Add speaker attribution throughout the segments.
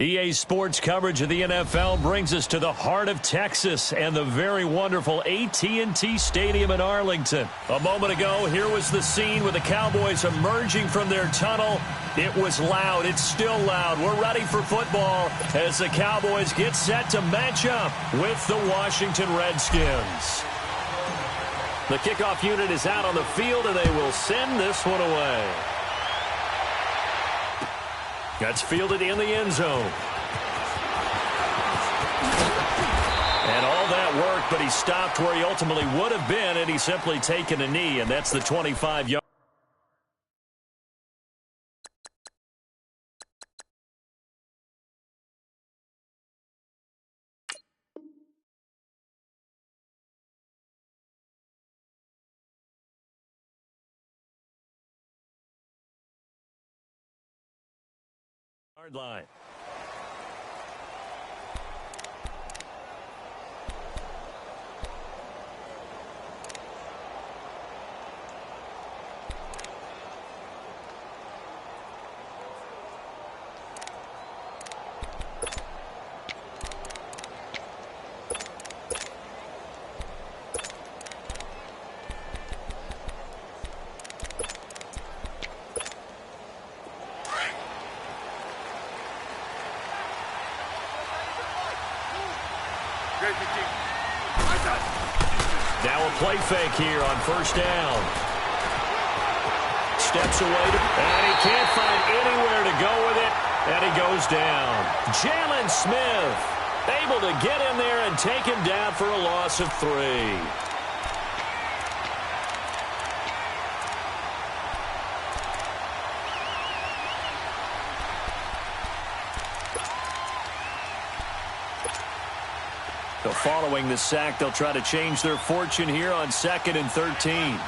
Speaker 1: EA Sports coverage of the NFL brings us to the heart of Texas and the very wonderful AT&T Stadium in Arlington. A moment ago, here was the scene with the Cowboys emerging from their tunnel. It was loud. It's still loud. We're ready for football as the Cowboys get set to match up with the Washington Redskins. The kickoff unit is out on the field, and they will send this one away. That's fielded in the end zone. And all that work, but he stopped where he ultimately would have been, and he's simply taken a knee, and that's the 25-yard. Line. Now a play fake here on first down. Steps away, and he can't find anywhere to go with it, and he goes down. Jalen Smith able to get in there and take him down for a loss of 3. So following the sack, they'll try to change their fortune here on 2nd and 13.
Speaker 2: Yellow.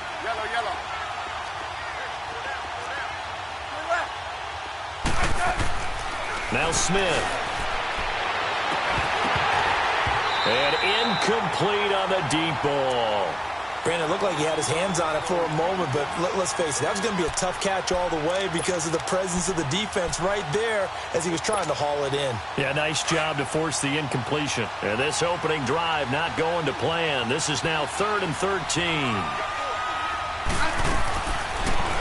Speaker 1: Now Smith. And incomplete on the deep ball.
Speaker 3: Brandon, it looked like he had his hands on it for a moment, but let's face it, that was going to be a tough catch all the way because of the presence of the defense right there as he was trying to haul it in.
Speaker 1: Yeah, nice job to force the incompletion. And this opening drive not going to plan. This is now 3rd and 13.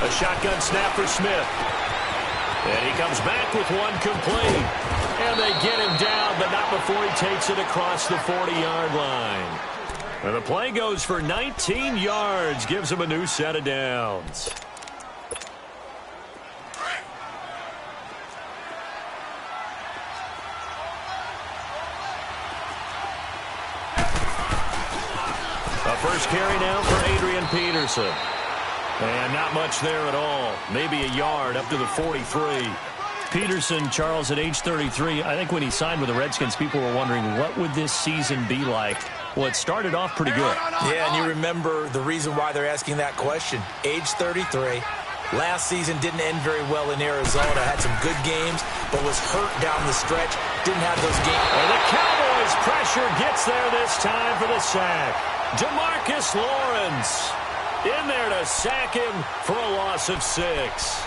Speaker 1: A shotgun snap for Smith. And he comes back with one complete. And they get him down, but not before he takes it across the 40-yard line. And the play goes for 19 yards, gives him a new set of downs. A first carry now for Adrian Peterson. And not much there at all. Maybe a yard up to the 43. Peterson, Charles, at age 33, I think when he signed with the Redskins, people were wondering what would this season be like. Well, it started off pretty good.
Speaker 3: Yeah, and you remember the reason why they're asking that question. Age 33. Last season didn't end very well in Arizona. Had some good games, but was hurt down the stretch. Didn't have those games.
Speaker 1: And the Cowboys' pressure gets there this time for the sack. DeMarcus Lawrence in there to sack him for a loss of 6.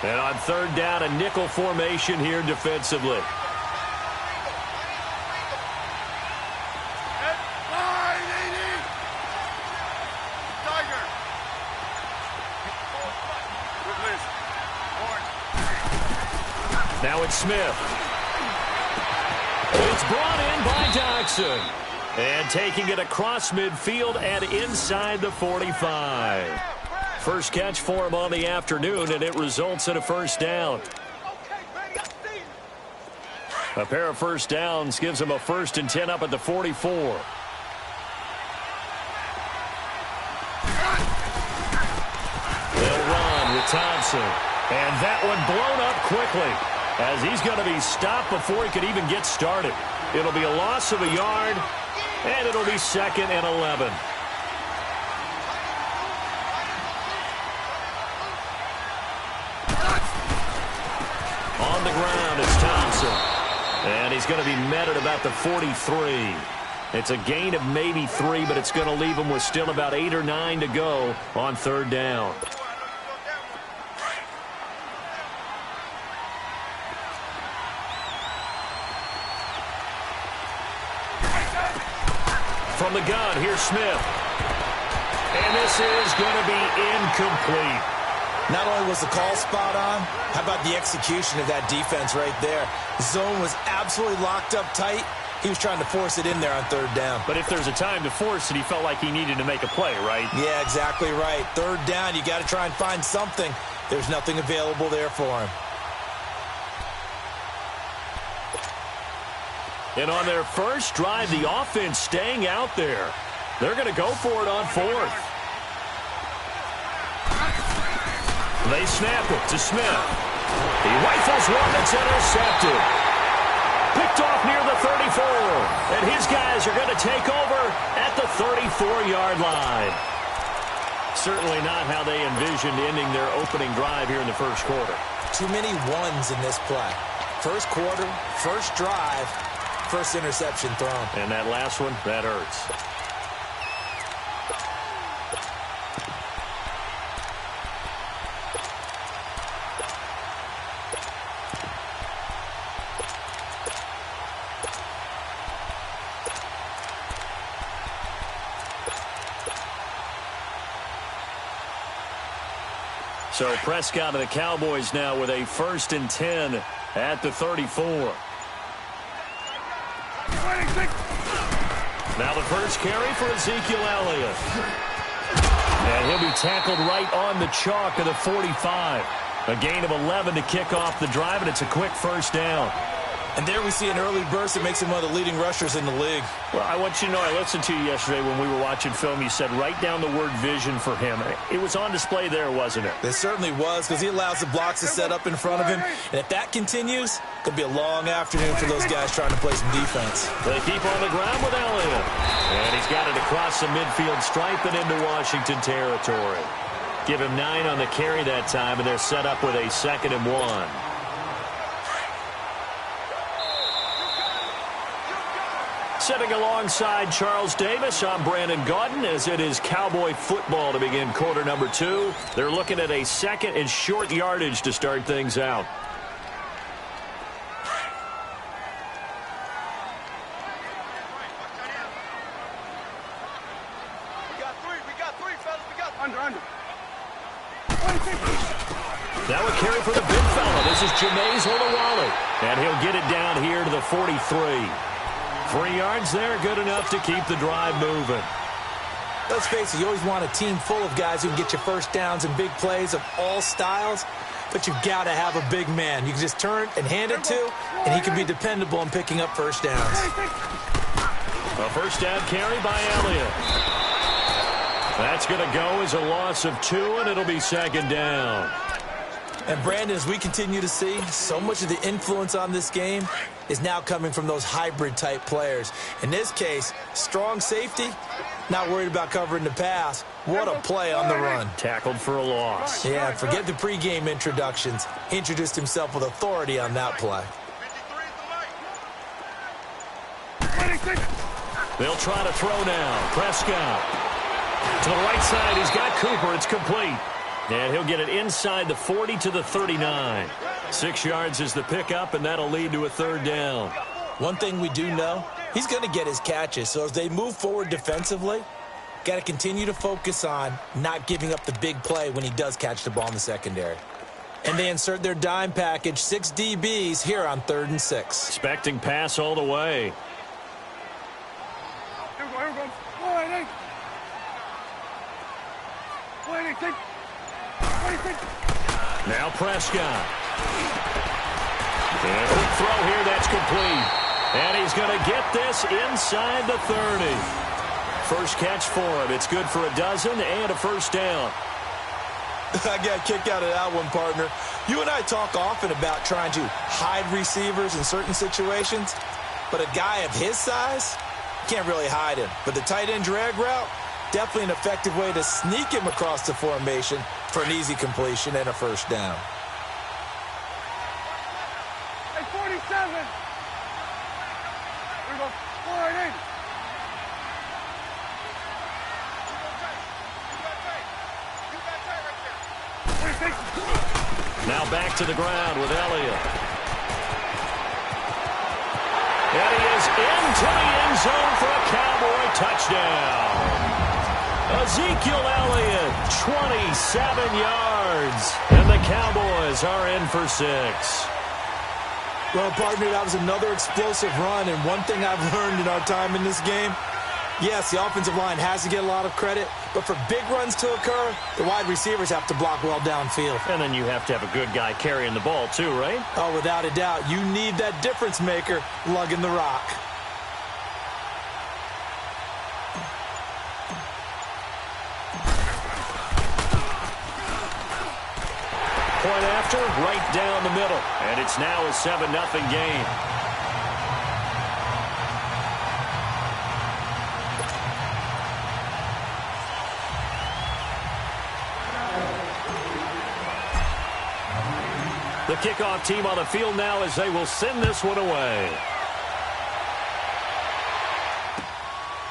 Speaker 1: And on 3rd down, a nickel formation here defensively. Now it's Smith. It's brought in by Dodson. And taking it across midfield and inside the 45. First catch for him on the afternoon, and it results in a first down. A pair of first downs gives him a 1st and 10 up at the 44. They'll run with Thompson. And that one blown up quickly as he's going to be stopped before he could even get started. It'll be a loss of a yard, and it'll be 2nd and 11. On the ground, it's Thompson. And he's going to be met at about the 43. It's a gain of maybe 3, but it's going to leave him with still about 8 or 9 to go on 3rd down. from the gun. Here's Smith. And this is going to be incomplete.
Speaker 3: Not only was the call spot on, how about the execution of that defense right there? The zone was absolutely locked up tight. He was trying to force it in there on third down.
Speaker 1: But if there's a time to force it, he felt like he needed to make a play, right?
Speaker 3: Yeah, exactly right. Third down, you got to try and find something. There's nothing available there for him.
Speaker 1: And on their first drive, the offense staying out there. They're going to go for it on fourth. They snap it to Smith. He rifles one that's intercepted. Picked off near the 34. And his guys are going to take over at the 34-yard line. Certainly not how they envisioned ending their opening drive here in the first quarter.
Speaker 3: Too many ones in this play. First quarter, first drive, first interception thrown.
Speaker 1: And that last one, that hurts. So Prescott and the Cowboys now with a 1st and 10 at the 34. Now the first carry for Ezekiel Elliott. And he'll be tackled right on the chalk of the 45. A gain of 11 to kick off the drive, and it's a quick first down.
Speaker 3: And there we see an early burst that makes him one of the leading rushers in the league.
Speaker 1: Well, I want you to know, I listened to you yesterday when we were watching film. You said write down the word vision for him. It was on display there, wasn't it?
Speaker 3: It certainly was, because he allows the blocks to set up in front of him. And if that continues, it could be a long afternoon for those guys trying to play some defense.
Speaker 1: They keep on the ground with Elliott. And he's got it across the midfield stripe and into Washington territory. Give him 9 on the carry that time, and they're set up with a 2nd and 1. Sitting alongside Charles Davis, I'm Brandon Gaudin, as it is Cowboy football to begin quarter number 2. They're looking at a 2nd and short yardage to start things out.
Speaker 2: We got three, fellas. We got under.
Speaker 1: Now a carry for the big fella. This is Jameis Olawale. And he'll get it down here to the 43. 3 yards there, good enough to keep the drive moving.
Speaker 3: Let's face it, you always want a team full of guys who can get you first downs and big plays of all styles, but you've got to have a big man. You can just turn and hand it to, and he can be dependable in picking up first downs.
Speaker 1: A first down carry by Elliott. That's going to go as a loss of 2, and it'll be 2nd down.
Speaker 3: And Brandon, as we continue to see, so much of the influence on this game is now coming from those hybrid-type players. In this case, strong safety, not worried about covering the pass. What a play on the run.
Speaker 1: Tackled for a loss.
Speaker 3: Yeah, forget the pregame introductions. Introduced himself with authority on that play.
Speaker 1: They'll try to throw now. Prescott. To the right side, he's got Cooper. It's complete. And he'll get it inside the 40 to the 39. 6 yards is the pickup, and that'll lead to a 3rd down.
Speaker 3: One thing we do know, he's going to get his catches. So as they move forward defensively, got to continue to focus on not giving up the big play when he does catch the ball in the secondary. And they insert their dime package, 6 DBs here on 3rd and 6.
Speaker 1: Expecting pass all the way.
Speaker 2: Here we go.
Speaker 1: Now Prescott. And a quick throw here, that's complete. And he's going to get this inside the 30. First catch for him. It's good for a dozen and a first down.
Speaker 3: I got a kick out of that one, partner. You and I talk often about trying to hide receivers in certain situations, but a guy of his size, can't really hide him. But the tight end drag route, definitely an effective way to sneak him across the formation for an easy completion and a first down.
Speaker 2: Hey, 47. Here we go. 48.
Speaker 1: Now back to the ground with Elliott. And he is into the end zone for a Cowboy touchdown. Ezekiel Elliott, 27 yards. And the Cowboys are in for 6.
Speaker 3: Well, partner, that was another explosive run. And one thing I've learned in our time in this game, yes, the offensive line has to get a lot of credit, but for big runs to occur, the wide receivers have to block well downfield.
Speaker 1: And then you have to have a good guy carrying the ball too, right?
Speaker 3: Oh, without a doubt. You need that difference maker lugging the rock.
Speaker 1: Point after, right down the middle. And it's now a 7-0 game. The kickoff team on the field now as they will send this one away.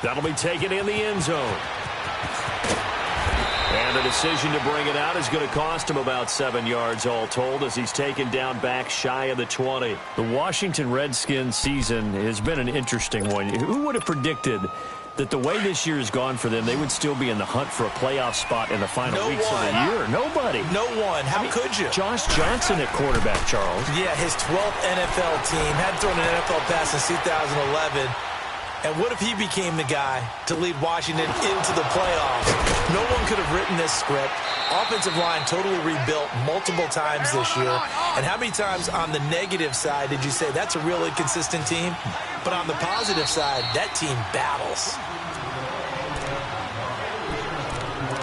Speaker 1: That'll be taken in the end zone. And the decision to bring it out is going to cost him about 7 yards all told as he's taken down back shy of the 20. The Washington Redskins season has been an interesting one. Who would have predicted that the way this year has gone for them, they would still be in the hunt for a playoff spot in the final weeks of the year? Nobody.
Speaker 3: No one. How could you?
Speaker 1: Josh Johnson at quarterback, Charles.
Speaker 3: Yeah, his 12th NFL team. Hadn't thrown an NFL pass since 2011. And what if he became the guy to lead Washington into the playoffs? No one could have written this script. Offensive line totally rebuilt multiple times this year. And how many times on the negative side did you say that's a real inconsistent team? But on the positive side, that team battles.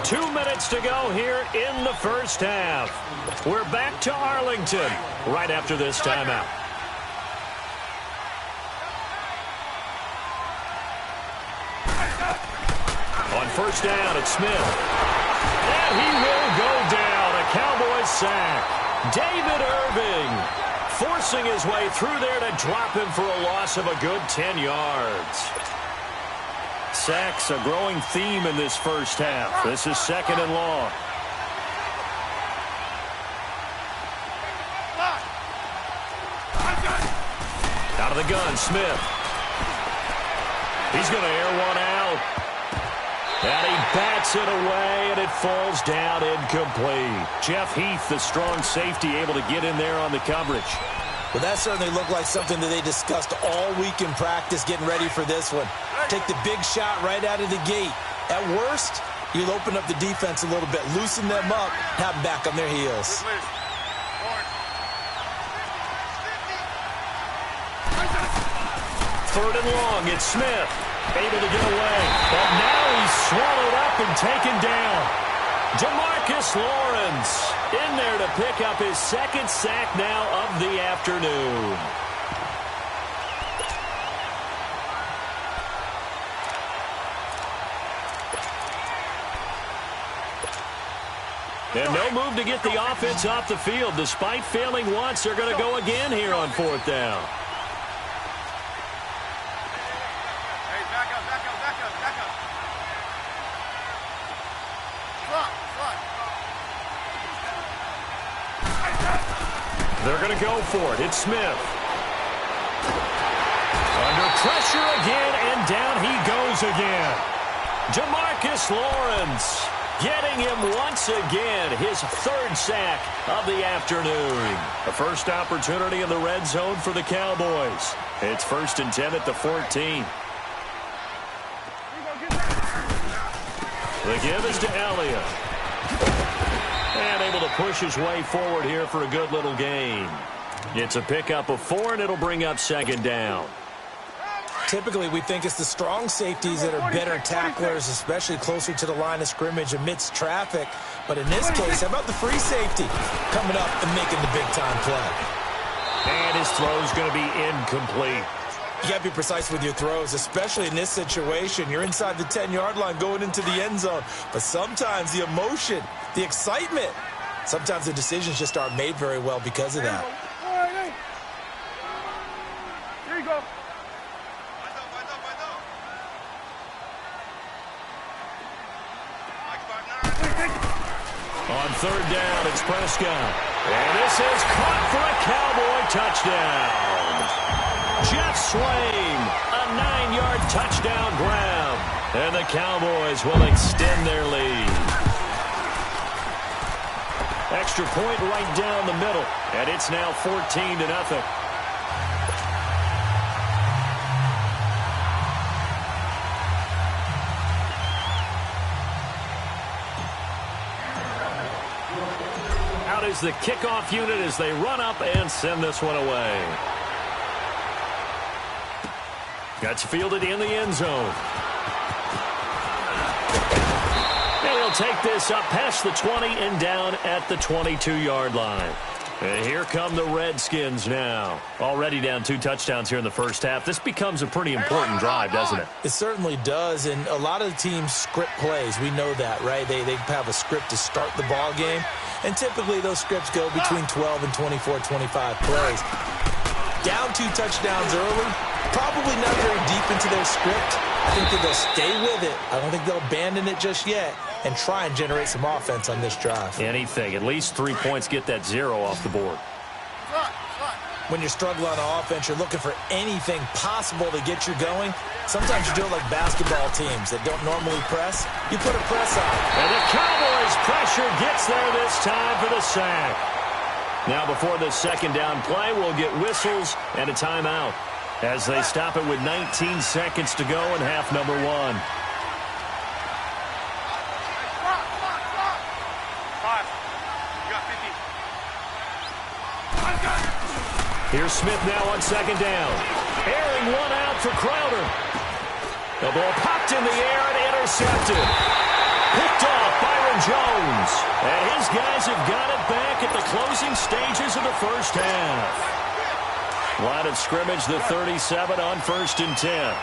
Speaker 1: 2 minutes to go here in the first half. We're back to Arlington right after this timeout. On first down, it's Smith. And he will go down. A Cowboys sack. David Irving forcing his way through there to drop him for a loss of a good 10 yards. Sacks a growing theme in this first half. This is 2nd and long. Out of the gun, Smith. He's going to air one out. And he bats it away, and it falls down incomplete. Jeff Heath, the strong safety, able to get in there on the coverage.
Speaker 3: Well, that certainly looked like something that they discussed all week in practice, getting ready for this one. Take the big shot right out of the gate. At worst, you'll open up the defense a little bit, loosen them up, have them back on their heels.
Speaker 1: 3rd and long, it's Smith. Able to get away. But now he's swallowed up and taken down. Demarcus Lawrence in there to pick up his 2nd sack now of the afternoon. And no move to get the offense off the field. Despite failing once, they're going to go again here on 4th down. They're going to go for it. It's Smith. Under pressure again, and down he goes again. Demarcus Lawrence getting him once again, his 3rd sack of the afternoon. The first opportunity in the red zone for the Cowboys. It's 1st and 10 at the 14. The give is to Elliott. And able to push his way forward here for a good little gain. It's a pickup of 4, and it'll bring up 2nd down.
Speaker 3: Typically, we think it's the strong safeties that are better tacklers, especially closer to the line of scrimmage amidst traffic. But in this case, how about the free safety coming up and making the big-time play?
Speaker 1: And his throw's going to be incomplete.
Speaker 3: You got to be precise with your throws, especially in this situation. You're inside the 10-yard line going into the end zone. But sometimes the emotion, the excitement, sometimes the decisions just aren't made very well because of that.
Speaker 2: Here you go.
Speaker 1: On 3rd down, it's Prescott. And this is caught for a Cowboy touchdown. Jet swing. A 9-yard touchdown grab. And the Cowboys will extend their lead. Extra point right down the middle. And it's now 14-0. Out is the kickoff unit as they run up and send this one away. Got fielded in the end zone. And he'll take this up past the 20 and down at the 22-yard line. And here come the Redskins now. Already down 2 touchdowns here in the first half. This becomes a pretty important drive, doesn't it?
Speaker 3: It certainly does, and a lot of the teams script plays. We know that, right? They have a script to start the ball game, and typically those scripts go between 12 and 24, 25 plays. Down 2 touchdowns early, probably not very deep into their script. I think that they'll stay with it. I don't think they'll abandon it just yet and try and generate some offense on this drive.
Speaker 1: Anything. At least 3 points, get that 0 off the board.
Speaker 3: When you're struggling on offense, you're looking for anything possible to get you going. Sometimes you do it like basketball teams that don't normally press. You put a press on.
Speaker 1: And the Cowboys pressure gets there this time for the sack. Now before the second down play, we'll get whistles and a timeout as they stop it with 19 seconds to go in half number 1. Here's Smith now on second down. Airing one out for Crowder. The ball popped in the air and intercepted. Picked off Byron Jones. And his guys have got it back at the closing stages of the first half. Line of scrimmage, the 37 on 1st and 10.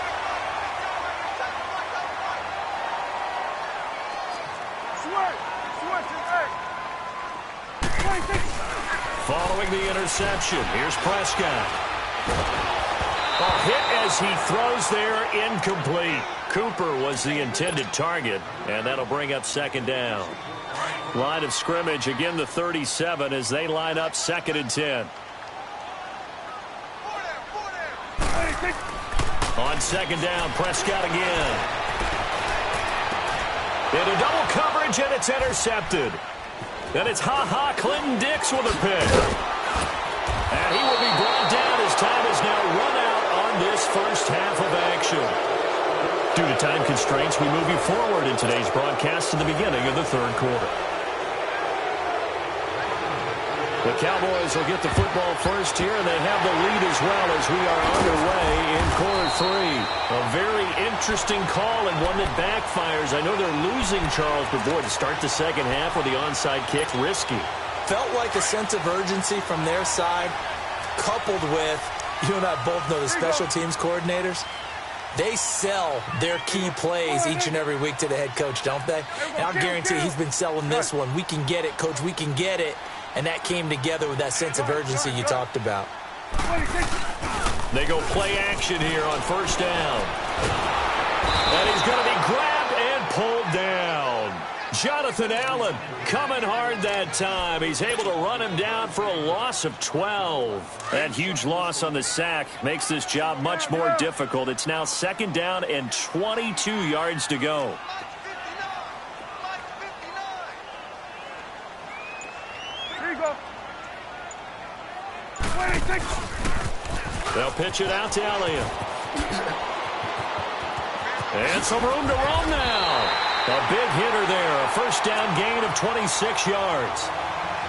Speaker 1: Following the interception, here's Prescott. A hit as he throws there, incomplete. Cooper was the intended target, and that'll bring up second down. Line of scrimmage, again the 37 as they line up 2nd and 10. On second down, Prescott again. Into double coverage, and it's intercepted. Then it's Clinton Dix with a pick. And he will be brought down as time is now run out on this first half of action. Due to time constraints, we move you forward in today's broadcast to the beginning of the 3rd quarter. The Cowboys will get the football first here, and they have the lead as well as we are underway in quarter 3. A very interesting call and one that backfires. I know they're losing, Charles, but boy, to start the second half with the onside kick, risky.
Speaker 3: Felt like a sense of urgency from their side, coupled with, you and I both know the special teams coordinators. They sell their key plays each and every week to the head coach, don't they? And I'll guarantee he's been selling this one. We can get it, coach, we can get it. And that came together with that sense of urgency you talked about.
Speaker 1: They go play action here on first down. And he's going to be grabbed and pulled down. Jonathan Allen coming hard that time. He's able to run him down for a loss of 12. That huge loss on the sack makes this job much more difficult. It's now 2nd down and 22 yards to go. They'll pitch it out to Elliott. And some room to roam now. A big hitter there. A first down gain of 26 yards.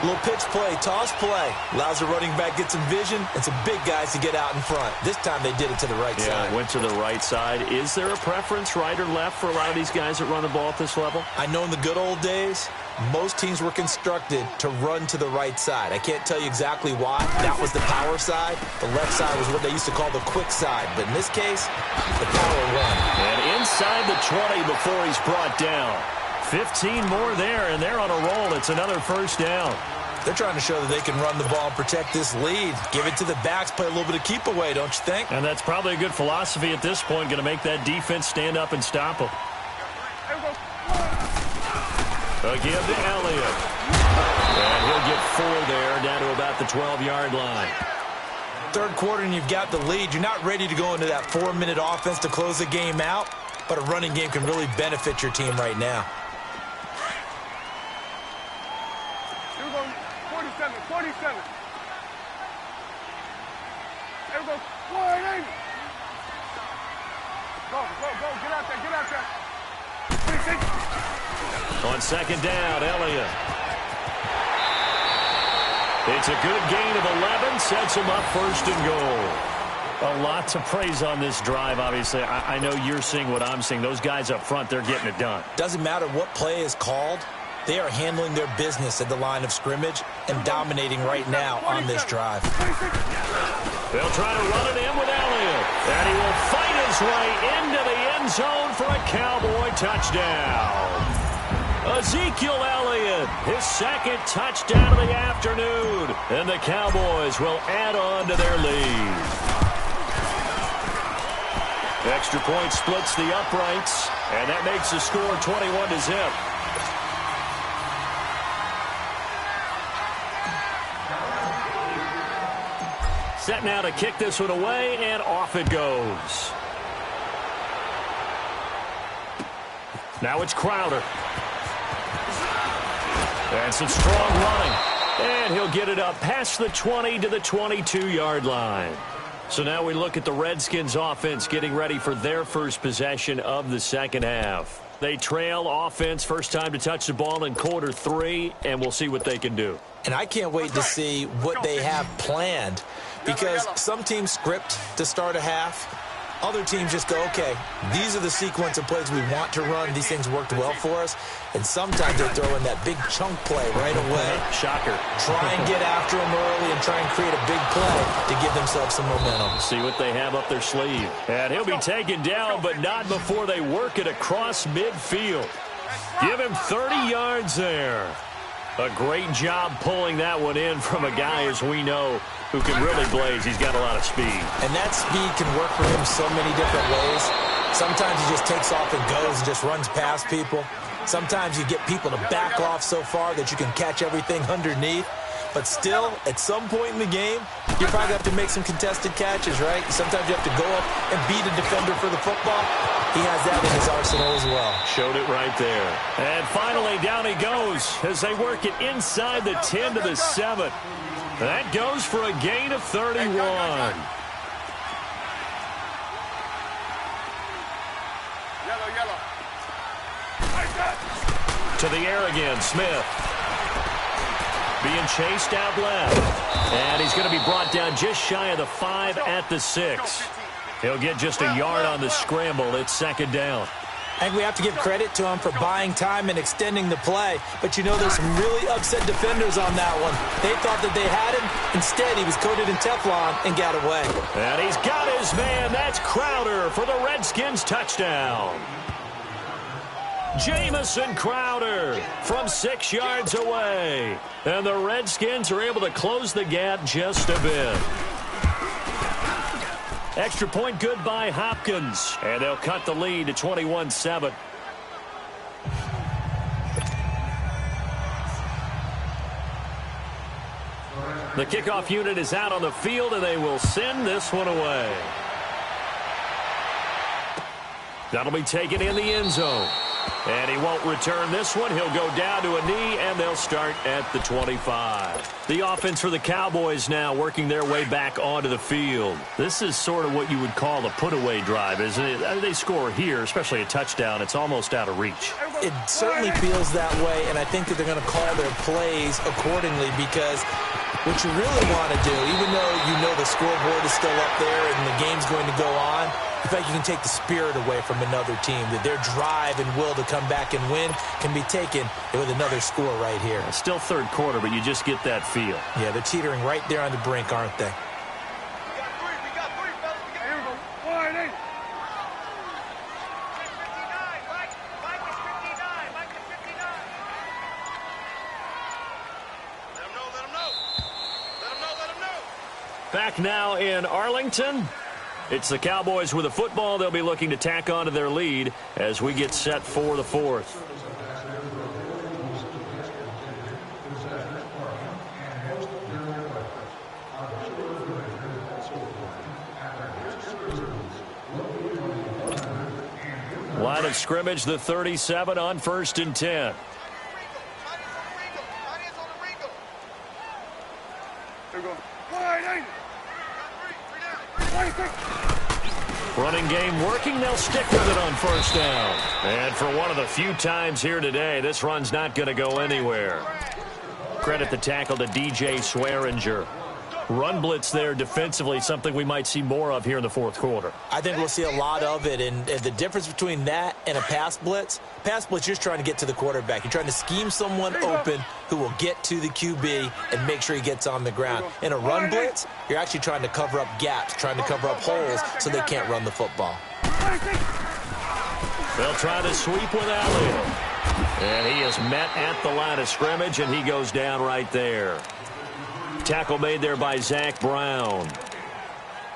Speaker 3: Little pitch play, toss play. Allows the running back get some vision and some big guys to get out in front. This time they did it to the right side.
Speaker 1: Yeah, went to the right side. Is there a preference, right or left, for a lot of these guys that run the ball at this level?
Speaker 3: I know in the good old days, most teams were constructed to run to the right side. I can't tell you exactly why. That was the power side. The left side was what they used to call the quick side. But in this case, the power run.
Speaker 1: And inside the 20 before he's brought down. 15 more there, and they're on a roll. It's another first down.
Speaker 3: They're trying to show that they can run the ball and protect this lead. Give it to the backs, play a little bit of keep away, don't you think?
Speaker 1: And that's probably a good philosophy at this point, going to make that defense stand up and stop them. Again to Elliott. And he'll get 4 there, down to about the 12-yard line.
Speaker 3: third quarter and you've got the lead. You're not ready to go into that 4-minute offense to close the game out, but a running game can really benefit your team right now.
Speaker 2: Here we go, 47, 47. Here we go, 480. Go, get out there. 26.
Speaker 1: On second down, Elliott. It's a good gain of 11, sets him up first and goal. A lot to praise on this drive, obviously. I know you're seeing what I'm seeing. Those guys up front, they're getting it done.
Speaker 3: Doesn't matter what play is called. They are handling their business at the line of scrimmage and dominating right now on this drive.
Speaker 1: They'll try to run it in with Elliott. And he will fight his way into the end zone for a Cowboy touchdown. Ezekiel Elliott, his second touchdown of the afternoon. And the Cowboys will add on to their lead. Extra point splits the uprights. And that makes the score 21-0. Set now to kick this one away, and off it goes. Now it's Crowder. And some strong running. And he'll get it up past the 20 to the 22-yard line. So now we look at the Redskins offense getting ready for their first possession of the second half. They trail offense first time to touch the ball in quarter 3, and we'll see what they can do.
Speaker 3: And I can't wait to see what they have planned, because some teams script to start a half. Other teams just go, okay, these are the sequence of plays we want to run. These things worked well for us. And sometimes they throw in that big chunk play right away.
Speaker 1: Shocker.
Speaker 3: Try and get after them early and try and create a big play to give themselves some momentum.
Speaker 1: See what they have up their sleeve. And he'll be taken down, but not before they work it across midfield. Give him 30 yards there. A great job pulling that one in from a guy, as we know, who can really blaze. He's got a lot of speed.
Speaker 3: And that speed can work for him so many different ways. Sometimes he just takes off and goes and just runs past people. Sometimes you get people to back off so far that you can catch everything underneath. But still, at some point in the game, you probably have to make some contested catches, right? Sometimes you have to go up and beat a defender for the football. He has that in his arsenal as well.
Speaker 1: Showed it right there. And finally, down he goes as they work it inside the 10 to the 7. That goes for a gain of 31.
Speaker 2: Yellow.
Speaker 1: To the air again, Smith. Being chased out left. And he's going to be brought down just shy of the 5 at the 6. He'll get just a yard on the scramble. It's second down.
Speaker 3: I think we have to give credit to him for buying time and extending the play. But, you know, there's some really upset defenders on that one. They thought that they had him. Instead, he was coated in Teflon and got away.
Speaker 1: And he's got his man. That's Crowder for the Redskins touchdown. Jamison Crowder from 6 yards away. And the Redskins are able to close the gap just a bit. Extra point good by Hopkins. And they'll cut the lead to 21-7. The kickoff unit is out on the field, and they will send this one away. That'll be taken in the end zone. And he won't return this one. He'll go down to a knee, and they'll start at the 25. The offense for the Cowboys now working their way back onto the field. This is sort of what you would call a put-away drive, isn't it? They score here, especially a touchdown. It's almost out of reach.
Speaker 3: It certainly feels that way, and I think that they're going to call their plays accordingly, because what you really want to do, even though you know the scoreboard is still up there and the game's going to go on, in fact, you can take the spirit away from another team, that their drive and will to come back and win can be taken with another score right here.
Speaker 1: It's still third quarter, but you just get that feel.
Speaker 3: Yeah, they're teetering right there on the brink, aren't they?
Speaker 2: We got three, fellas. Here we go. 480. Mike is 59. Mike is 59. Let him know.
Speaker 1: Back now in Arlington. It's the Cowboys with the football. They'll be looking to tack on to their lead as we get set for the fourth. line of scrimmage, the 37 on 1st and 10. Running game working. They'll stick with it on 1st down. And for one of the few times here today, this run's not going to go anywhere. Credit the tackle to DJ Swearinger. Run blitz there defensively, something we might see more of here in the 4th quarter.
Speaker 3: I think we'll see a lot of it, and the difference between that and a pass blitz, you're just trying to get to the quarterback. You're trying to scheme someone open who will get to the QB and make sure he gets on the ground. In a run blitz, you're actually trying to cover up gaps, trying to cover up holes so they can't run the football.
Speaker 1: They'll try to sweep with Elliott. And he is met at the line of scrimmage, and he goes down right there. Tackle made there by Zach Brown.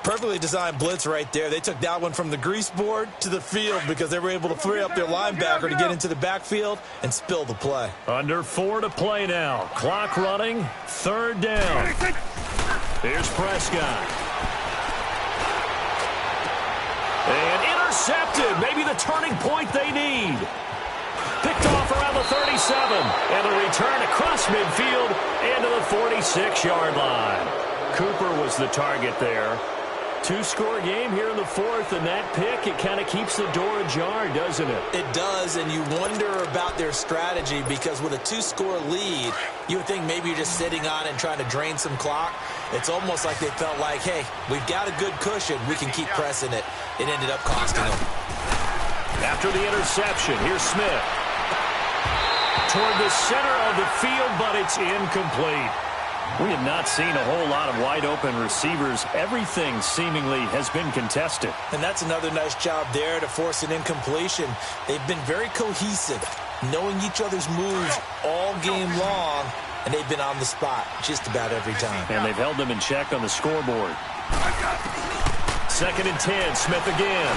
Speaker 3: Perfectly designed blitz right there. They took that one from the grease board to the field because they were able to free up their linebacker to get into the backfield and spill the play.
Speaker 1: Under 4 to play now. Clock running. 3rd down. Here's Prescott. And intercepted. Maybe the turning point they need. Picked off around the 37. And a return across midfield into the 46-yard line. Cooper was the target there. 2-score game here in the 4th, and that pick, it kind of keeps the door ajar, doesn't it?
Speaker 3: It does, and you wonder about their strategy because with a 2-score lead, you would think maybe you're just sitting on it and trying to drain some clock. It's almost like they felt like, hey, we've got a good cushion. We can keep pressing it. It ended up costing them.
Speaker 1: After the interception, here's Smith. Toward the center of the field, but it's incomplete. We have not seen a whole lot of wide-open receivers. Everything seemingly has been contested.
Speaker 3: And that's another nice job there to force an incompletion. They've been very cohesive, knowing each other's moves all game long, and they've been on the spot just about every time.
Speaker 1: And they've held them in check on the scoreboard. 2nd and 10, Smith again.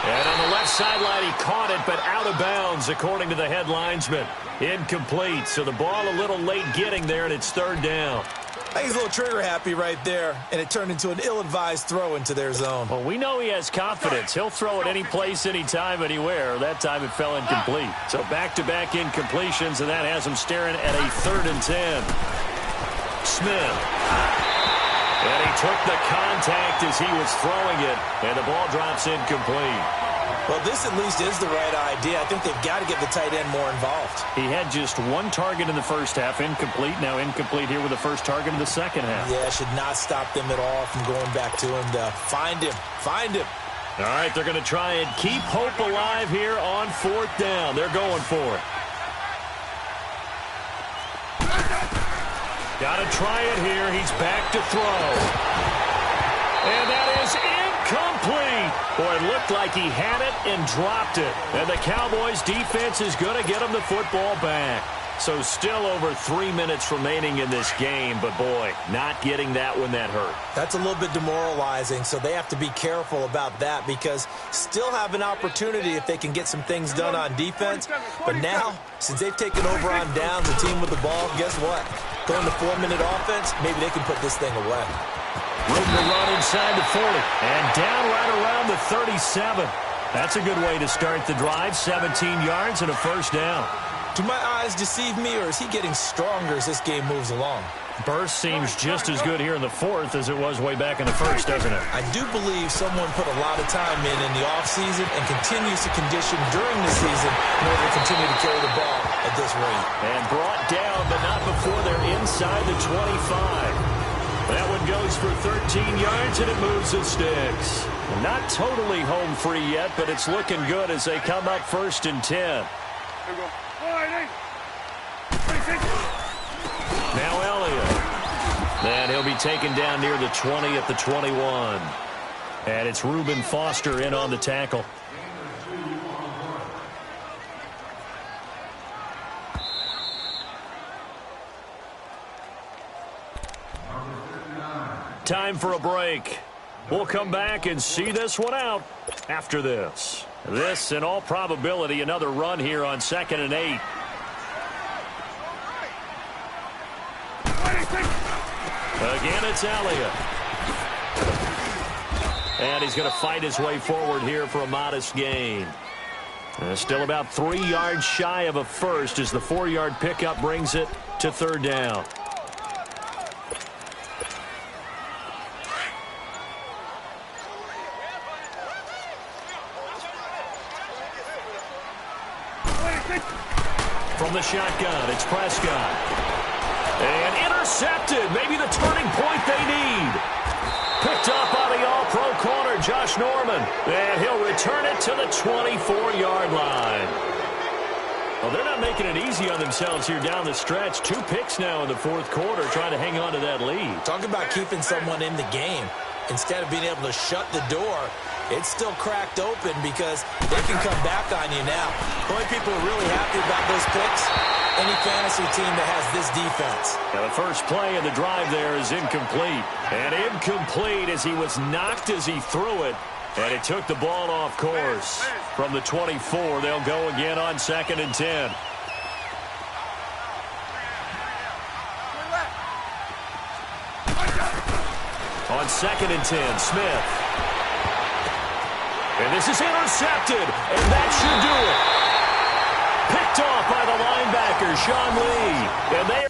Speaker 1: And on the left sideline, he caught it, but out of bounds, according to the head linesman. Incomplete, so the ball a little late getting there, and it's 3rd down.
Speaker 3: I think he's a little trigger happy right there, and it turned into an ill-advised throw into their zone.
Speaker 1: Well, we know he has confidence. He'll throw it any place, anytime, anywhere. That time it fell incomplete. So back-to-back incompletions, and that has him staring at a 3rd and 10. Smith. And he took the contact as he was throwing it, and the ball drops incomplete.
Speaker 3: Well, this at least is the right idea. I think they've got to get the tight end more involved.
Speaker 1: He had just 1 target in the first half, incomplete. Now incomplete here with the first target in the second half.
Speaker 3: Yeah, should not stop them at all from going back to him to find him. Find him.
Speaker 1: All right, they're going to try and keep hope alive here on 4th down. They're going for it. Got to try it here. He's back to throw. And that is incomplete. Boy, it looked like he had it and dropped it. And the Cowboys defense is going to get him the football back. So still over 3 minutes remaining in this game. But, boy, not getting that when that hurt.
Speaker 3: That's a little bit demoralizing, so they have to be careful about that because still have an opportunity if they can get some things done on defense. But now, since they've taken over on downs, the team with the ball, guess what? Going to 4-minute offense, maybe they can put this thing away.
Speaker 1: Room to run inside the 40. And down right around the 37. That's a good way to start the drive. 17 yards and a 1st down.
Speaker 3: Do my eyes deceive me, or is he getting stronger as this game moves along?
Speaker 1: Burst seems just as good here in the 4th as it was way back in the 1st, doesn't it?
Speaker 3: I do believe someone put a lot of time in the offseason and continues to condition during the season in order to continue to carry the ball at this rate.
Speaker 1: And brought down, but not before they're inside the 25. That one goes for 13 yards, and it moves the sticks. Not totally home free yet, but it's looking good as they come up 1st and 10. Now Elliott. And he'll be taken down near the 20 at the 21. And it's Reuben Foster in on the tackle. Time for a break. We'll come back and see this one out after this. This, in all probability, another run here on 2nd and 8. Again, it's Elliott. And he's going to fight his way forward here for a modest gain. Still about 3 yards shy of a first as the 4-yard pickup brings it to third down. From the shotgun, it's Prescott. And intercepted. Maybe the turning point they need. Picked up by the all-pro corner, Josh Norman. And he'll return it to the 24-yard line. Well, they're not making it easy on themselves here down the stretch. 2 picks now in the fourth quarter, trying to hang on to that lead.
Speaker 3: Talk about keeping someone in the game. Instead of being able to shut the door, it's still cracked open because they can come back on you now. The only people who are really happy about those picks, any fantasy team that has this defense.
Speaker 1: Now the first play of the drive there is incomplete. And incomplete as he was knocked as he threw it. And it took the ball off course. From the 24, they'll go again on 2nd and 10. On 2nd and 10, Smith. And this is intercepted, and that should do it. Picked off by the linebacker, Sean Lee. And they